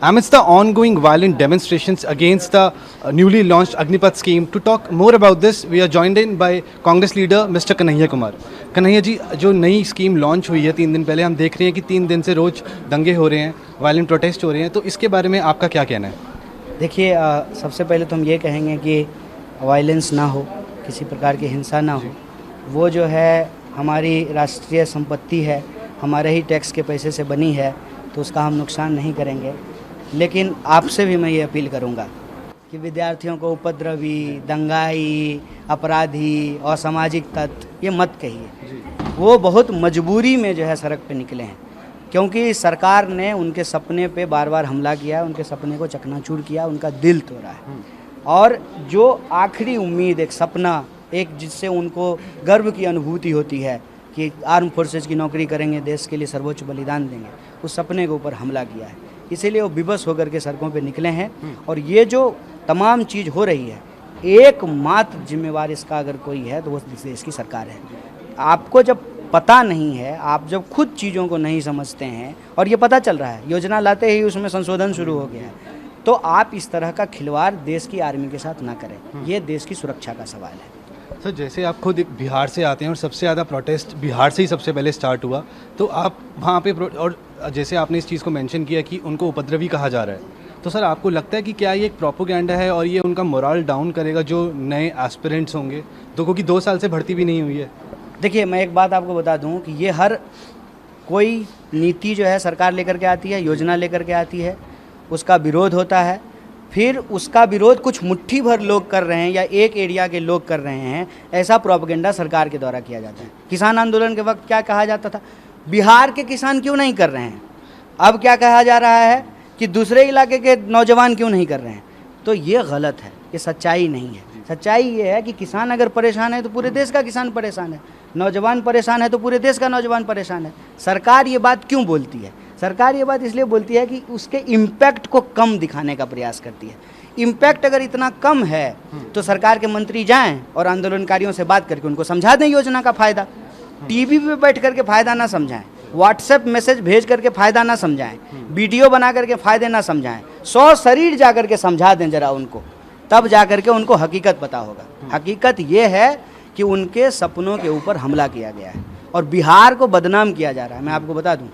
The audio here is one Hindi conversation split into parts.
Amidst the ongoing violent demonstrations against the newly launched Agnipath scheme, to talk more about this, we are joined in by Congress leader Mr. Kanhaiya Kumar. Kanhaiya ji, जो नई स्कीम लॉन्च हुई है 3 दिन पहले, हम देख रहे हैं कि 3 दिन से रोज दंगे हो रहे हैं, वायलेंट प्रोटेस्ट हो रहे हैं, तो इसके बारे में आपका क्या कहना है? देखिए, सबसे पहले तो हम ये कहेंगे कि वायलेंस ना हो, किसी प्रकार की हिंसा ना हो। वो जो है हमारी राष्ट्रीय संपत्ति है, हमारे ही टैक्स के पैसे से बनी है, तो उसका हम नुकसान नहीं करेंगे। लेकिन आपसे भी मैं ये अपील करूँगा कि विद्यार्थियों को उपद्रवी, दंगाई, अपराधी, असामाजिक तत्व ये मत कहिए। वो बहुत मजबूरी में जो है सड़क पे निकले हैं, क्योंकि सरकार ने उनके सपने पे बार बार हमला किया है, उनके सपने को चकनाचूर किया, उनका दिल तोड़ा है। और जो आखिरी उम्मीद, एक सपना, एक जिससे उनको गर्व की अनुभूति होती है कि आर्म फोर्सेज की नौकरी करेंगे, देश के लिए सर्वोच्च बलिदान देंगे, उस सपने के ऊपर हमला किया है। इसीलिए वो विवश होकर के सड़कों पे निकले हैं। और ये जो तमाम चीज़ हो रही है, एकमात्र जिम्मेवार इसका अगर कोई है तो वो देश की सरकार है। आपको जब पता नहीं है, आप जब खुद चीज़ों को नहीं समझते हैं, और ये पता चल रहा है, योजना लाते ही उसमें संशोधन शुरू हो गया है, तो आप इस तरह का खिलवाड़ देश की आर्मी के साथ ना करें। ये देश की सुरक्षा का सवाल है। सर, जैसे आप खुद बिहार से आते हैं और सबसे ज़्यादा प्रोटेस्ट बिहार से ही सबसे पहले स्टार्ट हुआ, तो आप वहाँ पे और जैसे आपने इस चीज़ को मेंशन किया कि उनको उपद्रवी कहा जा रहा है, तो सर आपको लगता है कि क्या ये एक प्रोपोगेंडा है और ये उनका मोरल डाउन करेगा जो नए एस्पिरेंट्स होंगे, तो क्योंकि 2 साल से भर्ती भी नहीं हुई है? देखिए, मैं एक बात आपको बता दूं कि ये हर कोई नीति जो है सरकार लेकर के आती है, योजना लेकर के आती है, उसका विरोध होता है, फिर उसका विरोध कुछ मुट्ठी भर लोग कर रहे हैं या एक एरिया के लोग कर रहे हैं, ऐसा प्रोपेगेंडा सरकार के द्वारा किया जाता है। किसान आंदोलन के वक्त क्या कहा जाता था? बिहार के किसान क्यों नहीं कर रहे हैं? अब क्या कहा जा रहा है कि दूसरे इलाके के नौजवान क्यों नहीं कर रहे हैं? तो ये गलत है, ये सच्चाई नहीं है। सच्चाई ये है कि किसान अगर परेशान है तो पूरे देश का किसान परेशान है, नौजवान परेशान है तो पूरे देश का नौजवान परेशान है। सरकार ये बात क्यों बोलती है? सरकार ये बात इसलिए बोलती है कि उसके इम्पैक्ट को कम दिखाने का प्रयास करती है। इम्पैक्ट अगर इतना कम है तो सरकार के मंत्री जाएं और आंदोलनकारियों से बात करके उनको समझा दें योजना का फ़ायदा। टीवी पे बैठ करके फ़ायदा ना समझाएं, व्हाट्सएप मैसेज भेज करके फ़ायदा ना समझाएं, वीडियो बना करके फ़ायदे ना समझाएं, 100 शरीर जा करके समझा दें जरा उनको, तब जा करके उनको हकीकत पता होगा। हकीकत ये है कि उनके सपनों के ऊपर हमला किया गया है और बिहार को बदनाम किया जा रहा है। मैं आपको बता दूं,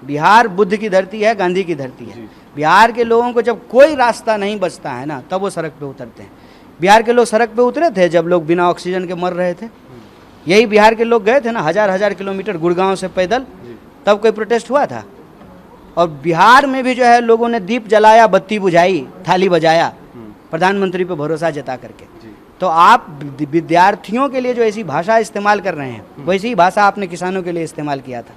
बिहार बुद्ध की धरती है, गांधी की धरती है। बिहार के लोगों को जब कोई रास्ता नहीं बचता है ना, तब वो सड़क पे उतरते हैं। बिहार के लोग सड़क पे उतरे थे जब लोग बिना ऑक्सीजन के मर रहे थे। यही बिहार के लोग गए थे ना हजार किलोमीटर गुड़गांव से पैदल, तब कोई प्रोटेस्ट हुआ था? और बिहार में भी जो है लोगों ने दीप जलाया, बत्ती बुझाई, थाली बजाया, प्रधानमंत्री पे भरोसा जता करके। तो आप विद्यार्थियों के लिए जो ऐसी भाषा इस्तेमाल कर रहे हैं, वैसी ही भाषा आपने किसानों के लिए इस्तेमाल किया था।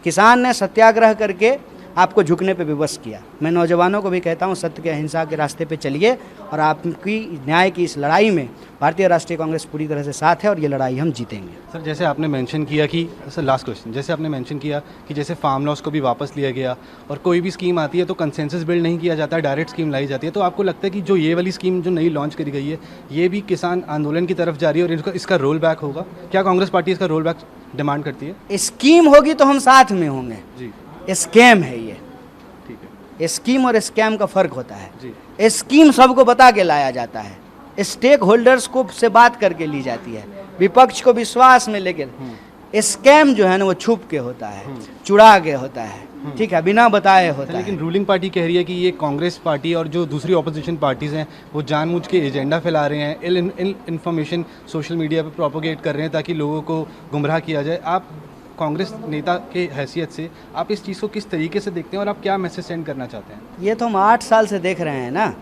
किसान ने सत्याग्रह करके आपको झुकने पे विवश किया। मैं नौजवानों को भी कहता हूं, सत्य के अहिंसा के रास्ते पे चलिए और आपकी न्याय की इस लड़ाई में भारतीय राष्ट्रीय कांग्रेस पूरी तरह से साथ है और ये लड़ाई हम जीतेंगे। सर, जैसे आपने मेंशन किया कि सर लास्ट क्वेश्चन, जैसे आपने मेंशन किया कि जैसे फार्म लॉस को भी वापस लिया गया और कोई भी स्कीम आती है तो कंसेंसस बिल्ड नहीं किया जाता, डायरेक्ट स्कीम लाई जाती है, तो आपको लगता है कि जो ये वाली स्कीम जो नई लॉन्च करी गई है, ये भी किसान आंदोलन की तरफ जा रही है और इसका रोल बैक होगा? क्या कांग्रेस पार्टी इसका रोल बैक डिमांड करती है? स्कीम होगी तो हम साथ में होंगे जी। स्कैम है ये, ठीक है। स्कीम और स्कैम का फर्क होता है जी। स्कीम सबको बता के लाया जाता है, स्टेक होल्डर्स को से बात करके ली जाती है, विपक्ष को विश्वास में लेकर। स्कैम जो है ना वो छुप के होता है, चुरा के होता है, ठीक है, बिना बताए होता है। लेकिन रूलिंग पार्टी कह रही है कि ये कांग्रेस पार्टी और जो दूसरी ऑपोजिशन पार्टीज हैं वो जानबूझ के एजेंडा फैला रहे हैं, इन्फॉर्मेशन सोशल मीडिया पे प्रोपोगेट कर रहे हैं ताकि लोगों को गुमराह किया जाए। आप कांग्रेस नेता के हैसियत से आप इस चीज़ को किस तरीके से देखते हैं और आप क्या मैसेज सेंड करना चाहते हैं? ये तो हम 8 साल से देख रहे हैं ना,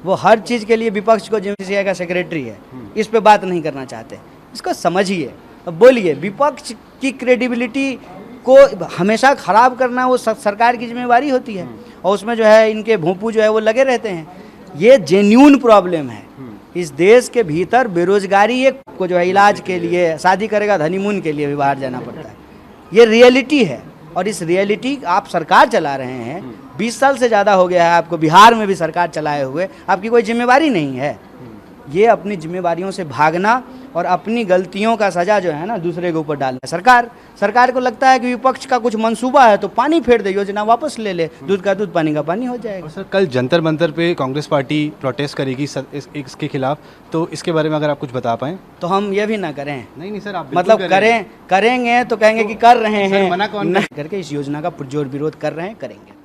वो हर चीज़ के लिए विपक्ष को जेसीआई का सेक्रेटरी है, इस पे बात नहीं करना चाहते। इसको समझिए, बोलिए। विपक्ष की क्रेडिबिलिटी को हमेशा ख़राब करना वो सरकार की जिम्मेवारी होती है और उसमें जो है इनके भोंपू जो है वो लगे रहते हैं। ये जेन्यून प्रॉब्लम है इस देश के भीतर। बेरोजगारी एक को जो है इलाज के लिए, शादी करेगा हनीमून के लिए भी बाहर जाना पड़ता है। ये रियलिटी है और इस रियलिटी आप सरकार चला रहे हैं। 20 साल से ज़्यादा हो गया है आपको बिहार में भी सरकार चलाए हुए, आपकी कोई जिम्मेवारी नहीं है। ये अपनी जिम्मेवारियों से भागना और अपनी गलतियों का सजा जो है ना दूसरे के ऊपर डाल रहे हैं। सरकार को लगता है कि विपक्ष का कुछ मंसूबा है तो पानी फेर दे, योजना वापस ले ले, दूध का दूध पानी का पानी हो जाएगा। और सर कल जंतर मंतर पे कांग्रेस पार्टी प्रोटेस्ट करेगी इसके खिलाफ, तो इसके बारे में अगर आप कुछ बता पाएँ। तो हम ये भी ना करें, नहीं सर, आप मतलब करेंगे तो कहेंगे कि कर रहे हैं, मना कौन नहीं करके इस योजना का पुरजोर विरोध कर रहे हैं, करेंगे।